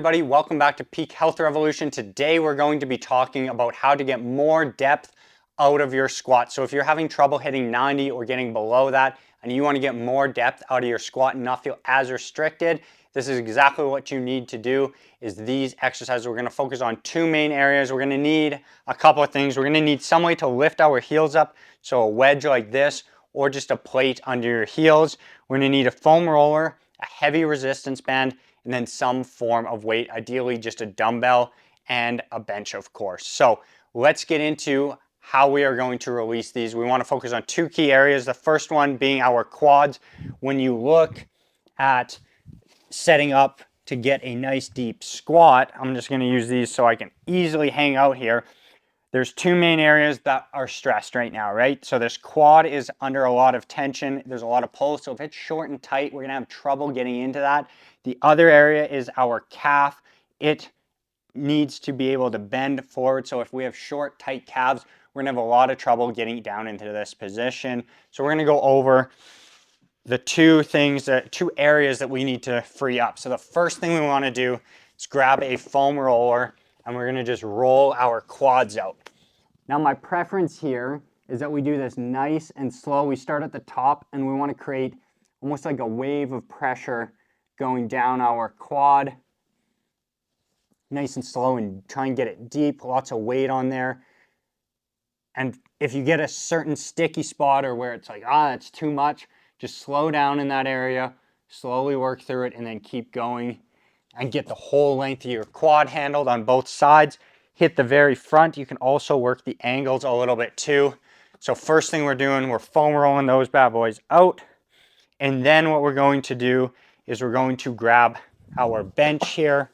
everybody, welcome back to Peak Health Revolution. Today we're going to be talking about how to get more depth out of your squat. So if you're having trouble hitting 90 or getting below that and you want to get more depth out of your squat and not feel as restricted, this is exactly what you need to do is these exercises. We're going to focus on two main areas. We're going to need a couple of things. We're going to need some way to lift our heels up, so a wedge like this or just a plate under your heels. We're going to need a foam roller, a heavy resistance band, and then some form of weight, ideally just a dumbbell and a bench, of course. So let's get into how we are going to release these. We want to focus on two key areas. The first one being our quads. When you look at setting up to get a nice deep squat, I'm just going to use these so I can easily hang out here. There's two main areas that are stressed right now, right? So this quad is under a lot of tension. There's a lot of pull. So if it's short and tight, we're going to have trouble getting into that. The other area is our calf. It needs to be able to bend forward. So if we have short, tight calves, we're going to have a lot of trouble getting down into this position. So we're going to go over the two areas that we need to free up. So the first thing we want to do is grab a foam roller and we're going to just roll our quads out. Now my preference here is that we do this nice and slow. We start at the top and we want to create almost like a wave of pressure going down our quad. Nice and slow and try and get it deep, lots of weight on there. And if you get a certain sticky spot or where it's like, that's too much, just slow down in that area, slowly work through it and then keep going and get the whole length of your quad handled on both sides. Hit the very front. You can also work the angles a little bit too. So first thing we're doing, we're foam rolling those bad boys out. And then what we're going to do is we're going to grab our bench here.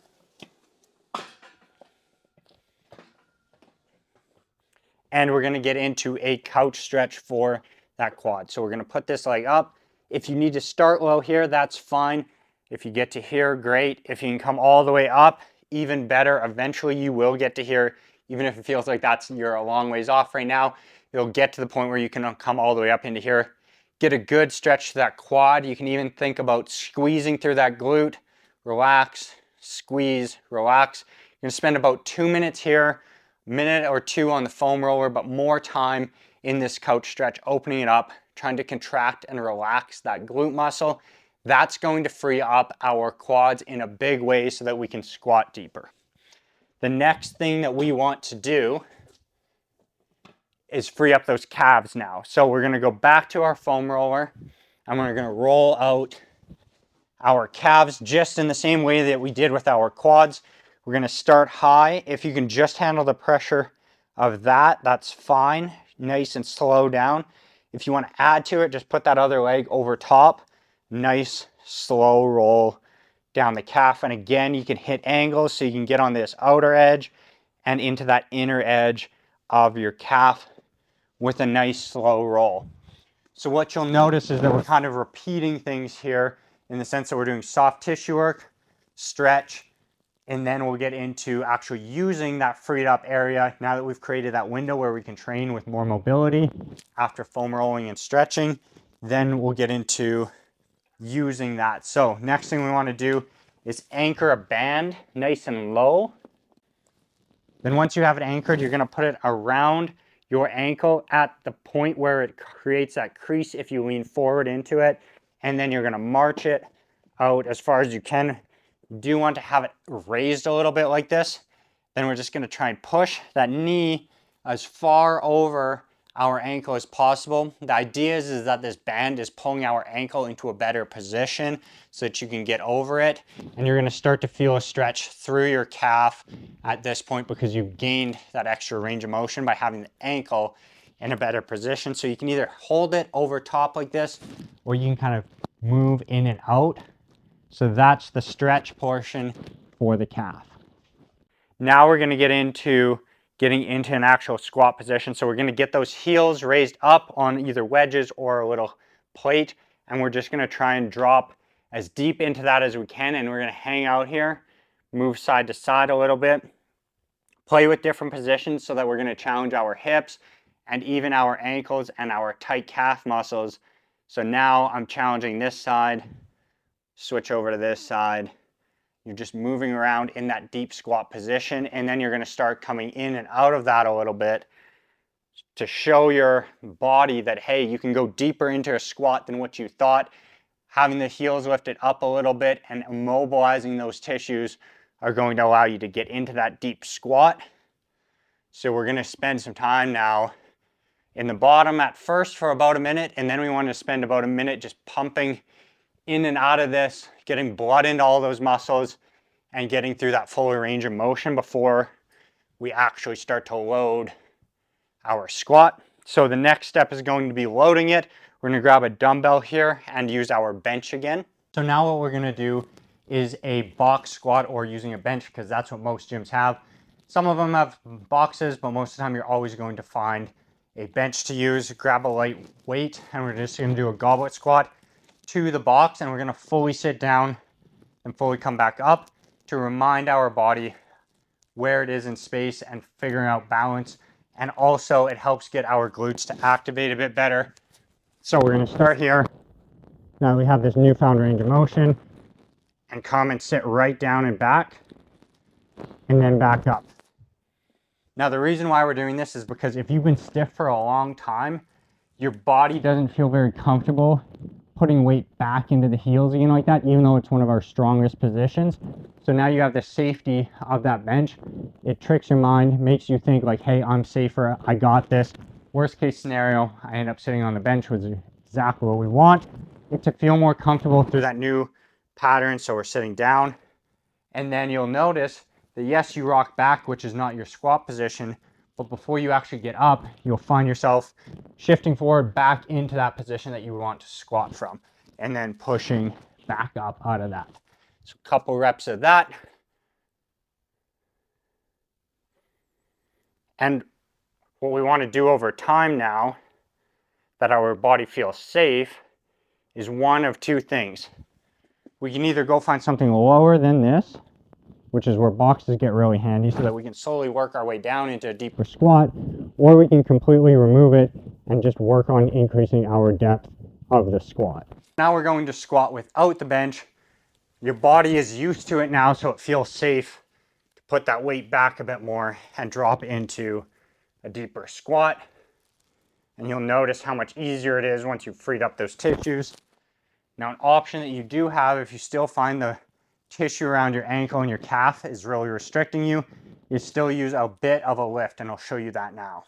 And we're going to get into a couch stretch for that quad. So we're going to put this leg up. If you need to start low here, that's fine. If you get to here, great. If you can come all the way up, even better. Eventually you will get to here, even if it feels like you're a long ways off right now. You'll get to the point where you can come all the way up into here. Get a good stretch to that quad. You can even think about squeezing through that glute. Relax, squeeze, relax. You're going to spend about 2 minutes here, minute or two on the foam roller, but more time in this couch stretch, opening it up, trying to contract and relax that glute muscle. That's going to free up our quads in a big way so that we can squat deeper. The next thing that we want to do is free up those calves now. So we're going to go back to our foam roller and we're going to roll out our calves just in the same way that we did with our quads. We're going to start high. If you can just handle the pressure of that, that's fine. Nice and slow down. If you want to add to it, just put that other leg over top. Nice slow roll down the calf. And again, you can hit angles so you can get on this outer edge and into that inner edge of your calf with a nice slow roll. So what you'll notice is that we're kind of repeating things here in the sense that we're doing soft tissue work, stretch, and then we'll get into actually using that freed up area now that we've created that window where we can train with more mobility after foam rolling and stretching. Then we'll get into using that. So next thing we want to do is anchor a band nice and low. Then once you have it anchored, you're going to put it around your ankle at the point where it creates that crease if you lean forward into it. And then you're going to march it out as far as you can. You do want to have it raised a little bit like this. Then we're just going to try and push that knee as far over our ankle as possible. The idea is that this band is pulling our ankle into a better position so that you can get over it. And you're going to start to feel a stretch through your calf at this point because you've gained that extra range of motion by having the ankle in a better position. So you can either hold it over top like this or you can kind of move in and out. So that's the stretch portion for the calf. Now we're going to get into getting into an actual squat position. So we're going to get those heels raised up on either wedges or a little plate. And we're just going to try and drop as deep into that as we can. And we're going to hang out here, move side to side a little bit, play with different positions so that we're going to challenge our hips and even our ankles and our tight calf muscles. So now I'm challenging this side, switch over to this side, You're just moving around in that deep squat position, and then you're going to start coming in and out of that a little bit to show your body that, hey, you can go deeper into a squat than what you thought. Having the heels lifted up a little bit and immobilizing those tissues are going to allow you to get into that deep squat. So we're going to spend some time now in the bottom at first for about a minute, and then we want to spend about a minute just pumping in and out of this, getting blood into all those muscles and getting through that fuller range of motion before we actually start to load our squat. So the next step is going to be loading it. We're going to grab a dumbbell here and use our bench again. So now what we're going to do is a box squat, or using a bench, because that's what most gyms have. Some of them have boxes, but most of the time you're always going to find a bench to use. Grab a light weight, and we're just going to do a goblet squat to the box, and we're going to fully sit down and fully come back up to remind our body where it is in space and figuring out balance. And also it helps get our glutes to activate a bit better. So we're going to start here. Now we have this newfound range of motion, and come and sit right down and back, and then back up. Now the reason why we're doing this is because if you've been stiff for a long time, your body doesn't feel very comfortable putting weight back into the heels again like that, even though it's one of our strongest positions. So now you have the safety of that bench. It tricks your mind, makes you think like, hey, I'm safer, I got this. Worst case scenario, I end up sitting on the bench, which is exactly what we want. It to feel more comfortable through that new pattern. So we're sitting down, and then you'll notice that yes, you rock back, which is not your squat position, but before you actually get up, you'll find yourself shifting forward back into that position that you want to squat from, and then pushing back up out of that. So a couple reps of that. And what we want to do over time now that our body feels safe is one of two things. We can either go find something lower than this, which is where boxes get really handy, so that we can slowly work our way down into a deeper squat, or we can completely remove it and just work on increasing our depth of the squat. Now we're going to squat without the bench. Your body is used to it now, so it feels safe to put that weight back a bit more and drop into a deeper squat. And you'll notice how much easier it is once you've freed up those tissues. Now, an option that you do have, if you still find the tissue around your ankle and your calf is really restricting you, you still use a bit of a lift, and I'll show you that now.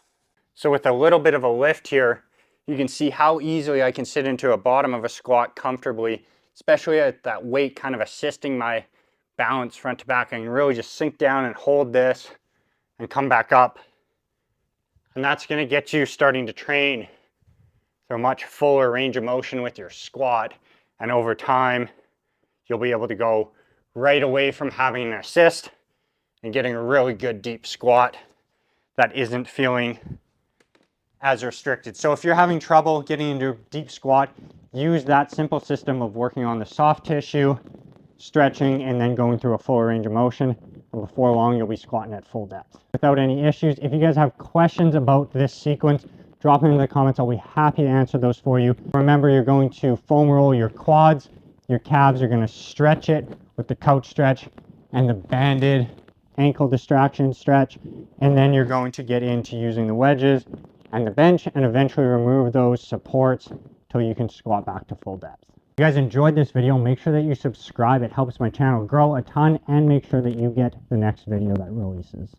So with a little bit of a lift here, you can see how easily I can sit into a bottom of a squat comfortably, especially at that weight kind of assisting my balance front to back. I can really just sink down and hold this and come back up. And that's going to get you starting to train for a much fuller range of motion with your squat. And over time, you'll be able to go right away from having an assist and getting a really good deep squat that isn't feeling as restricted. So if you're having trouble getting into a deep squat, use that simple system of working on the soft tissue, stretching, and then going through a fuller range of motion. And before long, you'll be squatting at full depth without any issues. If you guys have questions about this sequence, drop them in the comments. I'll be happy to answer those for you. Remember, you're going to foam roll your quads, your calves. You're going to stretch it with the couch stretch and the banded ankle distraction stretch. And then you're going to get into using the wedges and the bench, and eventually remove those supports till you can squat back to full depth. If you guys enjoyed this video, make sure that you subscribe. It helps my channel grow a ton, and make sure that you get the next video that releases.